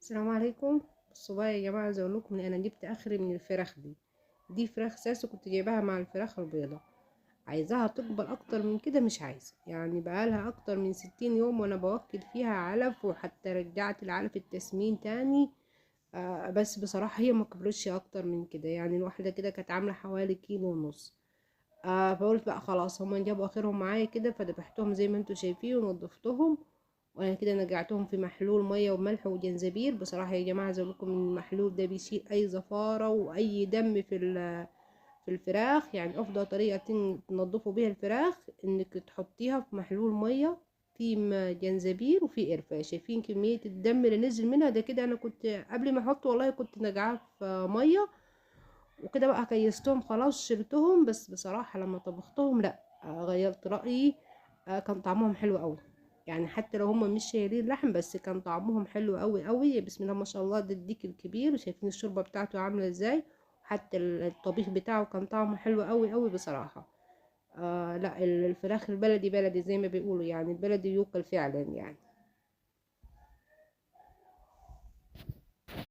السلام عليكم. بصوا بقى يا جماعه، عايزه اقول لكم ان انا جبت اخري من الفراخ دي فراخ ساسو، كنت جايباها مع الفراخ البيضه. عايزاها تكبر اكتر من كده، مش عايزه يعني، بقالها اكتر من 60 يوم وانا بوكل فيها علف، وحتى رجعت العلف التسمين تاني. بس بصراحه هي ما كبرتش اكتر من كده، يعني الواحده كده كانت عامله حوالي كيلو ونص. فقلت بقى خلاص، هما جابوا اخرهم معايا كده، فذبحتهم زي ما انتوا شايفين ونضفتهم. وانا كده نقعتهم في محلول ميه وملح وجنزبيل. بصراحه يا جماعه عايزه اقول لكم ان المحلول ده بيشيل اي زفاره واي دم في الفراخ. يعني افضل طريقه تنضفوا بيها الفراخ انك تحطيها في محلول ميه في جنزبيل وفي قرفه. شايفين كميه الدم اللي نزل منها ده؟ كده انا كنت قبل ما احطه والله كنت نقعاه في ميه وكده، بقى كيستهم خلاص شلتهم. بس بصراحة لما طبختهم لا، غيرت رأيي. كان طعمهم حلو قوي. يعني حتى لو هم مش شايلين لحم، بس كان طعمهم حلو قوي قوي. بسم الله ما شاء الله، ده الديك الكبير، وشايفين الشوربة بتاعته عاملة ازاي. حتى الطبيخ بتاعه كان طعمه حلو قوي قوي بصراحة. لا، الفراخ البلدي بلدي زي ما بيقولوا، يعني البلدي يوكل فعلا يعني.